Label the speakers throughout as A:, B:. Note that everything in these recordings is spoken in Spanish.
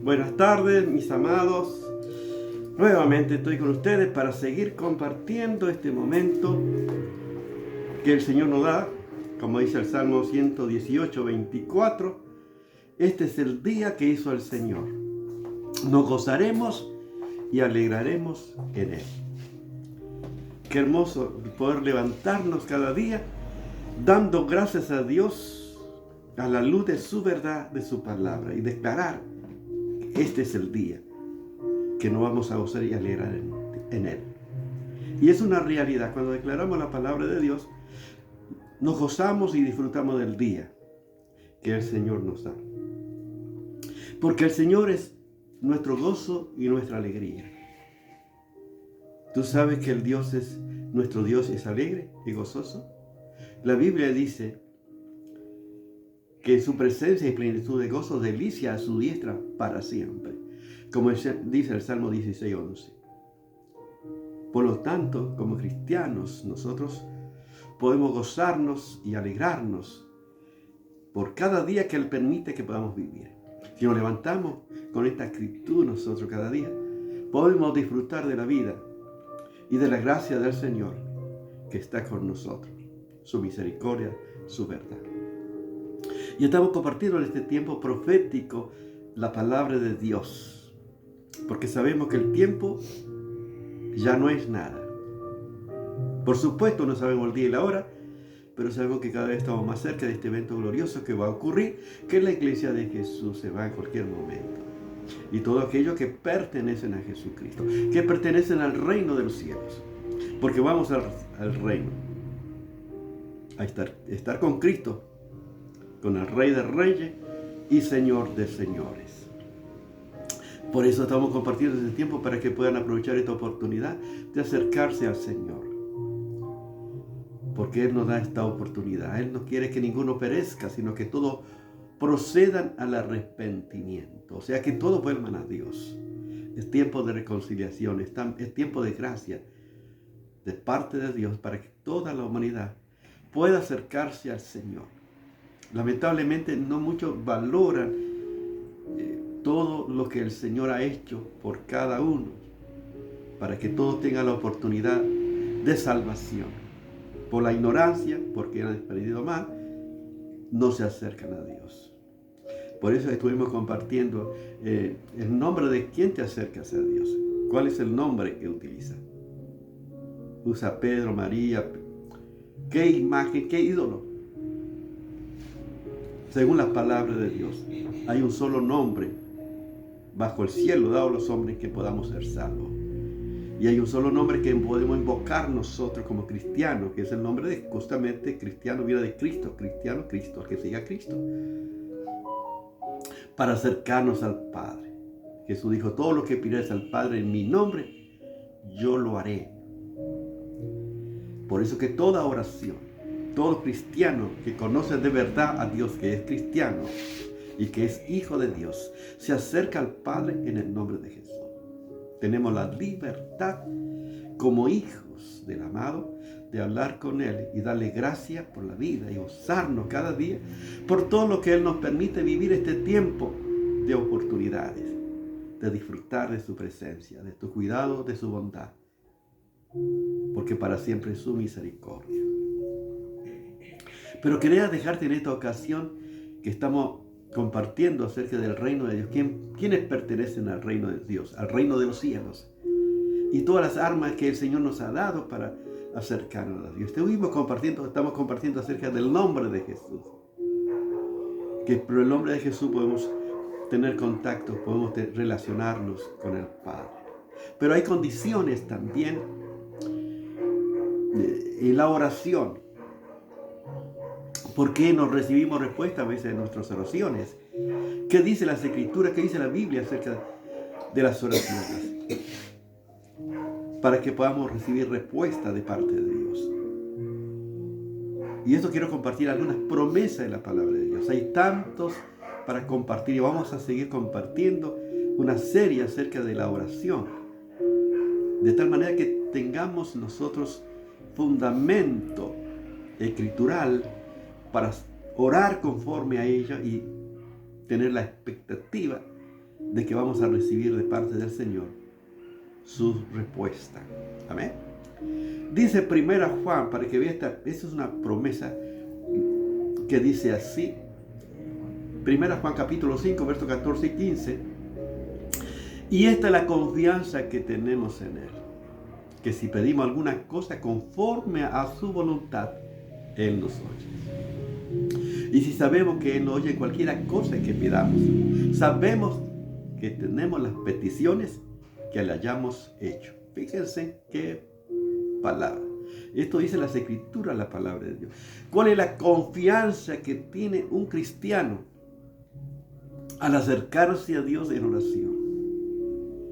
A: Buenas tardes, mis amados. Nuevamente estoy con ustedes para seguir compartiendo este momento que el Señor nos da, como dice el Salmo 118, 24. Este es el día que hizo el Señor. Nos gozaremos y alegraremos en Él. Qué hermoso poder levantarnos cada día dando gracias a Dios a la luz de su verdad, de su palabra, y declarar que este es el día que nos vamos a gozar y alegrar en Él. Y es una realidad. Cuando declaramos la palabra de Dios, nos gozamos y disfrutamos del día que el Señor nos da. Porque el Señor es nuestro gozo y nuestra alegría. ¿Tú sabes que nuestro Dios es alegre y gozoso? La Biblia dice que en su presencia y plenitud de gozo, delicia a su diestra para siempre, como dice el Salmo 16:11. Por lo tanto, como cristianos, nosotros podemos gozarnos y alegrarnos por cada día que Él permite que podamos vivir. Si nos levantamos con esta actitud nosotros cada día, podemos disfrutar de la vida y de la gracia del Señor que está con nosotros, su misericordia, su verdad. Y estamos compartiendo en este tiempo profético la palabra de Dios, porque sabemos que el tiempo ya no es nada. Por supuesto no sabemos el día y la hora, pero sabemos que cada vez estamos más cerca de este evento glorioso que va a ocurrir, que la iglesia de Jesús se va en cualquier momento. Y todo aquello que pertenecen a Jesucristo, que pertenecen al reino de los cielos, porque vamos al reino, a estar con Cristo, con el Rey de Reyes y Señor de Señores. Por eso estamos compartiendo este tiempo para que puedan aprovechar esta oportunidad de acercarse al Señor. Porque Él nos da esta oportunidad. Él no quiere que ninguno perezca, sino que todos procedan al arrepentimiento. O sea, que todos vuelvan a Dios. Es tiempo de reconciliación, es tiempo de gracia de parte de Dios para que toda la humanidad pueda acercarse al Señor. Lamentablemente no muchos valoran todo lo que el Señor ha hecho por cada uno, para que todos tengan la oportunidad de salvación. Por la ignorancia, porque han aprendido mal, no se acercan a Dios. Por eso estuvimos compartiendo el nombre de quién te acercas a Dios. ¿Cuál es el nombre que utiliza? Usa Pedro, María. ¿Qué imagen, qué ídolo? Según la palabra de Dios, hay un solo nombre bajo el cielo dado a los hombres que podamos ser salvos. Y hay un solo nombre que podemos invocar nosotros como cristianos, que es el nombre de justamente cristiano, viene de Cristo, cristiano, Cristo, el que siga a Cristo, para acercarnos al Padre. Jesús dijo: todo lo que pidáis al Padre en mi nombre, yo lo haré. Por eso que toda oración, todo cristiano que conoce de verdad a Dios, que es cristiano y que es hijo de Dios, se acerca al Padre en el nombre de Jesús. Tenemos la libertad como hijos del amado de hablar con Él y darle gracias por la vida y gozarnos cada día por todo lo que Él nos permite vivir este tiempo de oportunidades, de disfrutar de su presencia, de tu cuidado, de su bondad, porque para siempre es su misericordia. Pero quería dejarte en esta ocasión que estamos compartiendo acerca del reino de Dios. ¿Quiénes pertenecen al reino de Dios? Al reino de los cielos. Y todas las armas que el Señor nos ha dado para acercarnos a Dios. Estamos compartiendo acerca del nombre de Jesús. Que por el nombre de Jesús podemos tener contacto, podemos relacionarnos con el Padre. Pero hay condiciones también en la oración. ¿Por qué no recibimos respuesta a veces en nuestras oraciones? ¿Qué dice las Escrituras? ¿Qué dice la Biblia acerca de las oraciones? Para que podamos recibir respuesta de parte de Dios. Y esto quiero compartir algunas promesas de la palabra de Dios. Hay tantos para compartir y vamos a seguir compartiendo una serie acerca de la oración. De tal manera que tengamos nosotros fundamento escritural para orar conforme a ella y tener la expectativa de que vamos a recibir de parte del Señor su respuesta. Amén. Dice 1 Juan, para que vea esta es una promesa que dice así. 1 Juan capítulo 5, versos 14 y 15. Y esta es la confianza que tenemos en Él, que si pedimos alguna cosa conforme a su voluntad, Él nos oye. Y si sabemos que Él nos oye cualquier cosa que pidamos, sabemos que tenemos las peticiones que le hayamos hecho. Fíjense qué palabra. Esto dice las Escrituras, la palabra de Dios. ¿Cuál es la confianza que tiene un cristiano al acercarse a Dios en oración?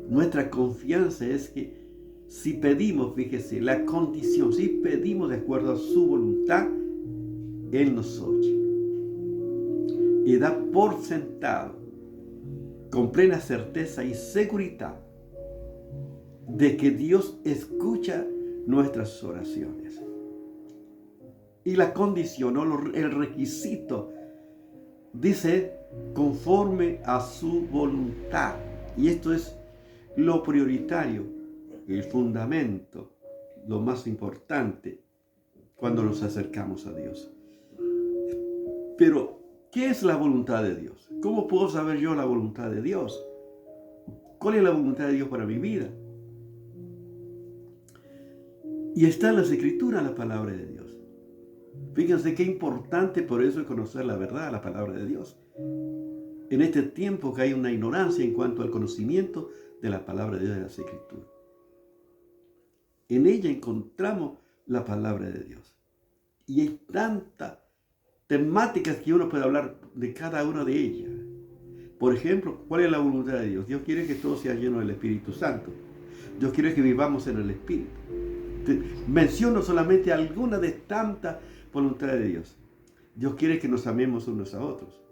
A: Nuestra confianza es que si pedimos, fíjese, la condición, si pedimos de acuerdo a su voluntad, Él nos oye. Y da por sentado, con plena certeza y seguridad, de que Dios escucha nuestras oraciones. Y la condición o el requisito dice conforme a su voluntad. Y esto es lo prioritario, el fundamento, lo más importante cuando nos acercamos a Dios. Pero, ¿qué es la voluntad de Dios? ¿Cómo puedo saber yo la voluntad de Dios? ¿Cuál es la voluntad de Dios para mi vida? Y está en las Escrituras la palabra de Dios. Fíjense qué importante por eso es conocer la verdad, la palabra de Dios. En este tiempo que hay una ignorancia en cuanto al conocimiento de la palabra de Dios de las Escrituras. En ella encontramos la palabra de Dios. Y hay tantas temáticas que uno puede hablar de cada una de ellas. Por ejemplo, ¿cuál es la voluntad de Dios? Dios quiere que todo sea lleno del Espíritu Santo. Dios quiere que vivamos en el Espíritu. Menciono solamente algunas de tantas voluntades de Dios. Dios quiere que nos amemos unos a otros,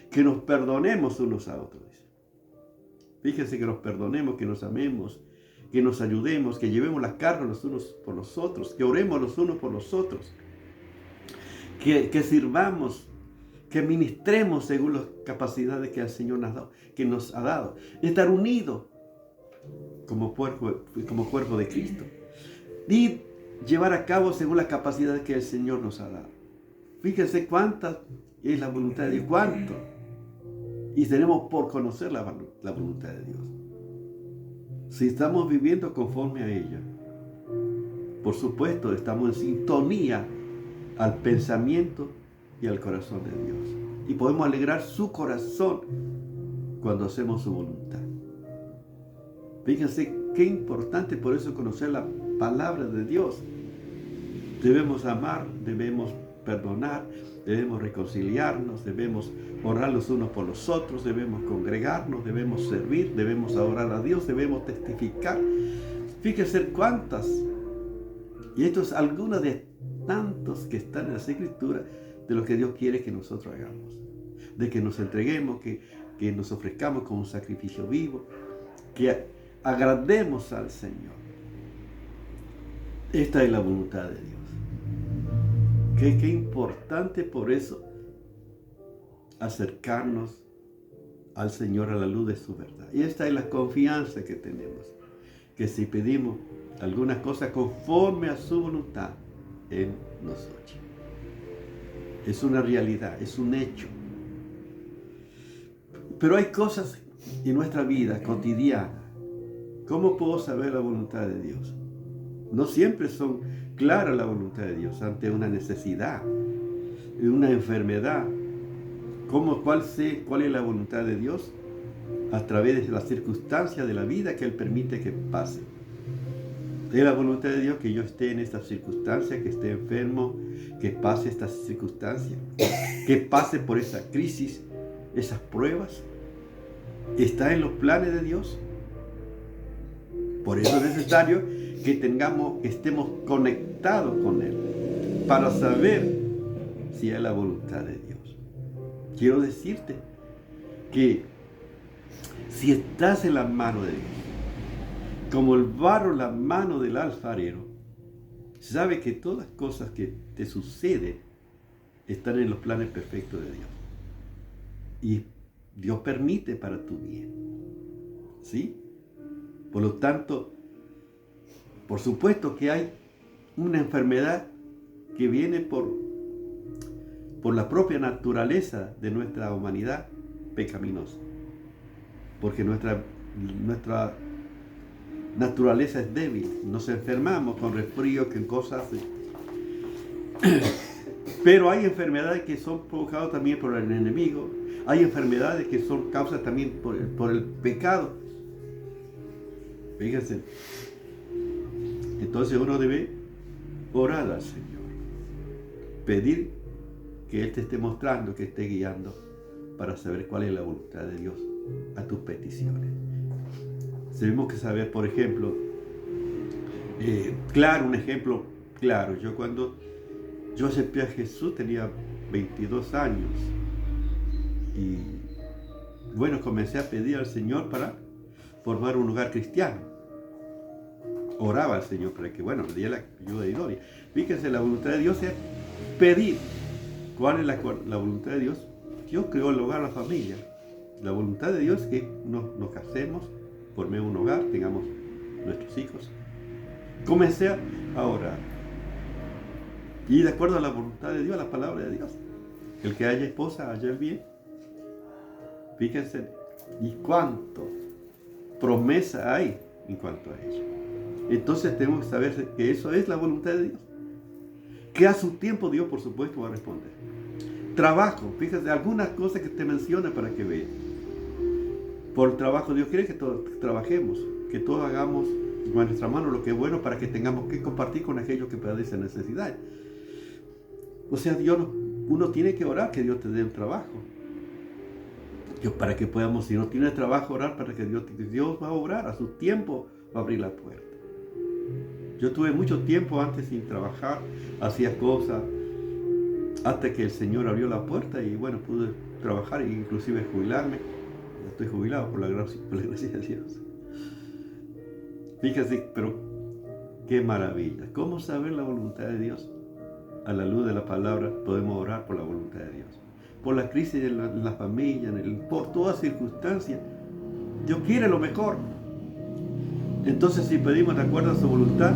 A: que nos perdonemos unos a otros. Fíjense, que nos perdonemos, que nos amemos, que nos ayudemos, que llevemos las cargas los unos por los otros, que oremos los unos por los otros, que sirvamos, que ministremos según las capacidades que el Señor nos ha dado. Estar unidos como cuerpo de Cristo. Y llevar a cabo según las capacidades que el Señor nos ha dado. Fíjense cuánta es la voluntad de Dios, cuánto. Y tenemos por conocer la voluntad de Dios. Si estamos viviendo conforme a ella, por supuesto estamos en sintonía al pensamiento y al corazón de Dios. Y podemos alegrar su corazón cuando hacemos su voluntad. Fíjense qué importante por eso conocer la palabra de Dios. Debemos amar, debemos perdonar, debemos reconciliarnos, debemos orar los unos por los otros, debemos congregarnos, debemos servir, debemos adorar a Dios, debemos testificar. Fíjense cuántas. Y esto es alguna de tantos que están en las Escrituras de lo que Dios quiere que nosotros hagamos. De que nos entreguemos, que nos ofrezcamos como un sacrificio vivo, que agrademos al Señor. Esta es la voluntad de Dios. Qué importante por eso acercarnos al Señor a la luz de su verdad. Y esta es la confianza que tenemos, que si pedimos alguna cosa conforme a su voluntad, Él nos oye. Es una realidad, es un hecho. Pero hay cosas en nuestra vida cotidiana. ¿Cómo puedo saber la voluntad de Dios? No siempre son claras la voluntad de Dios ante una necesidad, una enfermedad. ¿Cuál es la voluntad de Dios? A través de las circunstancias de la vida que Él permite que pase. Es la voluntad de Dios que yo esté en estas circunstancias, que esté enfermo, que pase estas circunstancias, que pase por esa crisis, esas pruebas. ¿Está en los planes de Dios? Por eso es necesario que estemos conectados con Él para saber si es la voluntad de Dios. Quiero decirte que si estás en la mano de Dios, como el barro en la mano del alfarero, sabe que todas las cosas que te suceden están en los planes perfectos de Dios. Y Dios permite para tu bien. ¿sí? Por lo tanto, por supuesto que hay una enfermedad que viene por la propia naturaleza de nuestra humanidad pecaminosa. Porque nuestra naturaleza es débil. Nos enfermamos con resfrío, con cosas. Pero hay enfermedades que son provocadas también por el enemigo. Hay enfermedades que son causas también por el pecado. Fíjense. Entonces uno debe orar al Señor. Pedir que Él te esté mostrando, que esté guiando para saber cuál es la voluntad de Dios a tus peticiones. Tenemos que saber, por ejemplo, un ejemplo claro. Cuando yo acepté a Jesús tenía 22 años y bueno, comencé a pedir al Señor para formar un hogar cristiano. Oraba al Señor para que, me diera la ayuda idónea. Fíjense, la voluntad de Dios es pedir. ¿Cuál es la voluntad de Dios? Dios creó el hogar, la familia. La voluntad de Dios es que nos casemos, formemos un hogar, tengamos nuestros hijos. Comencé a orar. Y de acuerdo a la voluntad de Dios, a la palabra de Dios. El que haya esposa, haya el bien. Fíjense, y cuánto promesa hay en cuanto a ello. Entonces tenemos que saber que eso es la voluntad de Dios. Que a su tiempo Dios, por supuesto, va a responder. Trabajo, fíjense, algunas cosas que te menciona para que vean. Por trabajo, Dios quiere que todos trabajemos, que todos hagamos con nuestra mano lo que es bueno para que tengamos que compartir con aquellos que padecen necesidad. O sea, uno tiene que orar que Dios te dé un trabajo. Para que podamos, si no tienes trabajo, orar para que Dios va a obrar, a su tiempo va a abrir la puerta. Yo tuve mucho tiempo antes sin trabajar, hacía cosas, hasta que el Señor abrió la puerta y pude trabajar e inclusive jubilarme. Estoy jubilado por la gracia de Dios. Fíjense, pero qué maravilla. ¿Cómo saber la voluntad de Dios? A la luz de la palabra podemos orar por la voluntad de Dios. Por la crisis de la familia, por todas circunstancias. Dios quiere lo mejor. Entonces, si pedimos de acuerdo a su voluntad,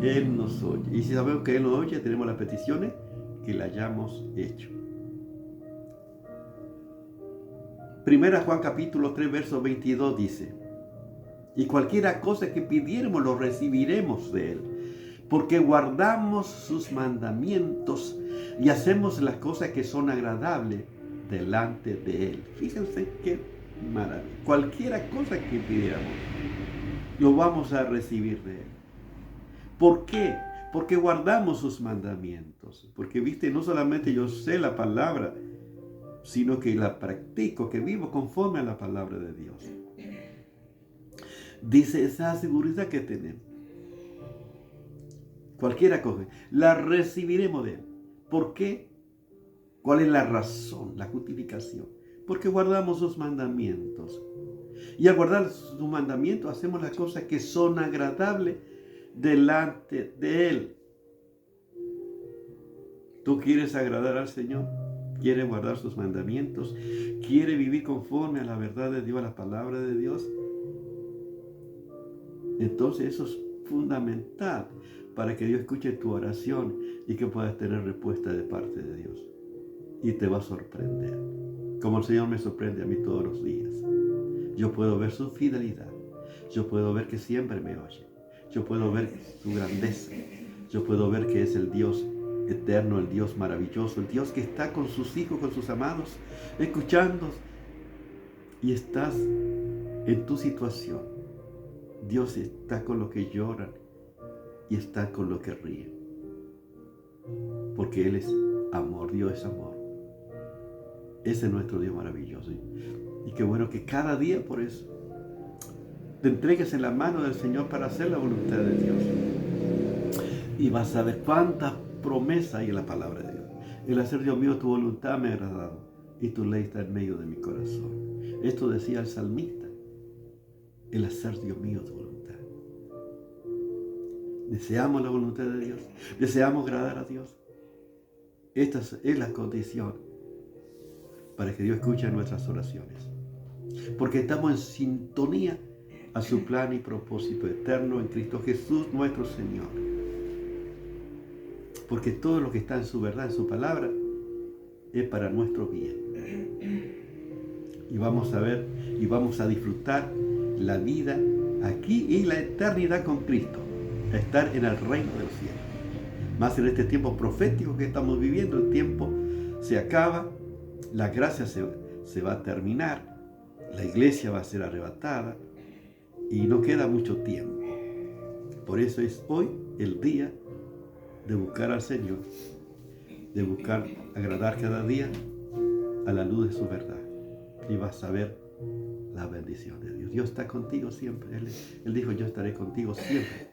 A: Él nos oye. Y si sabemos que Él nos oye, tenemos las peticiones que le hayamos hecho. Primera Juan capítulo 3, verso 22 dice: y cualquiera cosa que pidiéramos lo recibiremos de Él, porque guardamos sus mandamientos y hacemos las cosas que son agradables delante de Él. Fíjense qué maravilla. Cualquiera cosa que pidiéramos, lo vamos a recibir de Él. ¿Por qué? Porque guardamos sus mandamientos. Porque, no solamente yo sé la palabra, sino que la practico, que vivo conforme a la palabra de Dios. Dice, esa seguridad que tenemos, cualquiera cosa, la recibiremos de Él. ¿Por qué? ¿Cuál es la razón, la justificación? Porque guardamos sus mandamientos. Y al guardar sus mandamientos hacemos las cosas que son agradables delante de Él. ¿Tú quieres agradar al Señor? ¿Quieres guardar sus mandamientos? ¿Quieres vivir conforme a la verdad de Dios, a la palabra de Dios? Entonces eso es fundamental para que Dios escuche tu oración y que puedas tener respuesta de parte de Dios. Y te va a sorprender, como el Señor me sorprende a mí todos los días. Yo puedo ver su fidelidad, yo puedo ver que siempre me oye, yo puedo ver su grandeza, yo puedo ver que es el Dios eterno, el Dios maravilloso, el Dios que está con sus hijos, con sus amados, escuchando, y estás en tu situación. Dios está con los que lloran y está con los que ríen, porque Él es amor, Dios es amor. Ese es nuestro Dios maravilloso. Y qué bueno que cada día por eso te entregues en la mano del Señor para hacer la voluntad de Dios. Y vas a ver cuántas promesas hay en la palabra de Dios. El hacer, Dios mío, tu voluntad me ha agradado y tu ley está en medio de mi corazón. Esto decía el salmista. El hacer, Dios mío, tu voluntad. Deseamos la voluntad de Dios. Deseamos agradar a Dios. Esta es la condición para que Dios escuche nuestras oraciones. porque estamos en sintonía a su plan y propósito eterno en Cristo Jesús nuestro Señor. Porque todo lo que está en su verdad, en su palabra, es para nuestro bien. Y vamos a ver y vamos a disfrutar la vida aquí y la eternidad con Cristo, estar en el reino de los cielos. Más en este tiempo profético que estamos viviendo, el tiempo se acaba, la gracia se va a terminar, la iglesia va a ser arrebatada y no queda mucho tiempo. Por eso es hoy el día de buscar al Señor, de buscar agradar cada día a la luz de su verdad. Y vas a ver la bendición de Dios. Dios está contigo siempre. Él dijo, yo estaré contigo siempre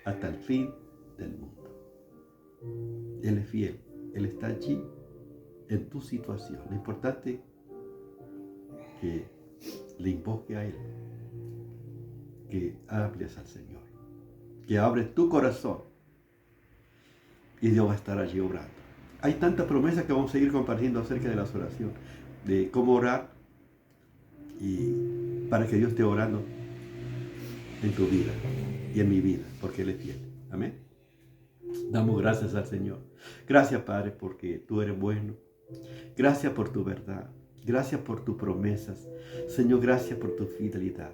A: hasta el fin del mundo. Él es fiel. Él está allí en tu situación. Lo importante es que le invoque a Él, que hables al Señor, que abres tu corazón y Dios va a estar allí obrando. Hay tantas promesas que vamos a seguir compartiendo acerca de las oraciones, de cómo orar y para que Dios esté orando en tu vida y en mi vida, porque Él es fiel. Amén. Damos gracias al Señor. Gracias, Padre, porque tú eres bueno. Gracias por tu verdad. Gracias por tus promesas. Señor, gracias por tu fidelidad.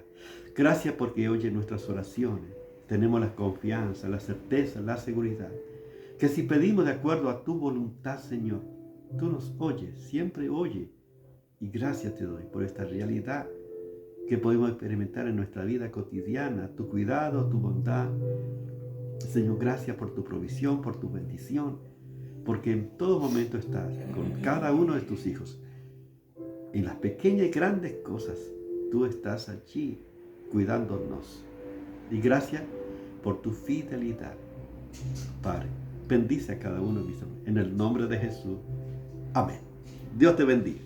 A: Gracias porque oyes nuestras oraciones. Tenemos la confianza, la certeza, la seguridad. Que si pedimos de acuerdo a tu voluntad, Señor, tú nos oyes, siempre oyes. Y gracias te doy por esta realidad que podemos experimentar en nuestra vida cotidiana, tu cuidado, tu bondad. Señor, gracias por tu provisión, por tu bendición, porque en todo momento estás con cada uno de tus hijos. En las pequeñas y grandes cosas, tú estás allí cuidándonos. Y gracias por tu fidelidad. Padre, bendice a cada uno de mis hermanos. En el nombre de Jesús. Amén. Dios te bendiga.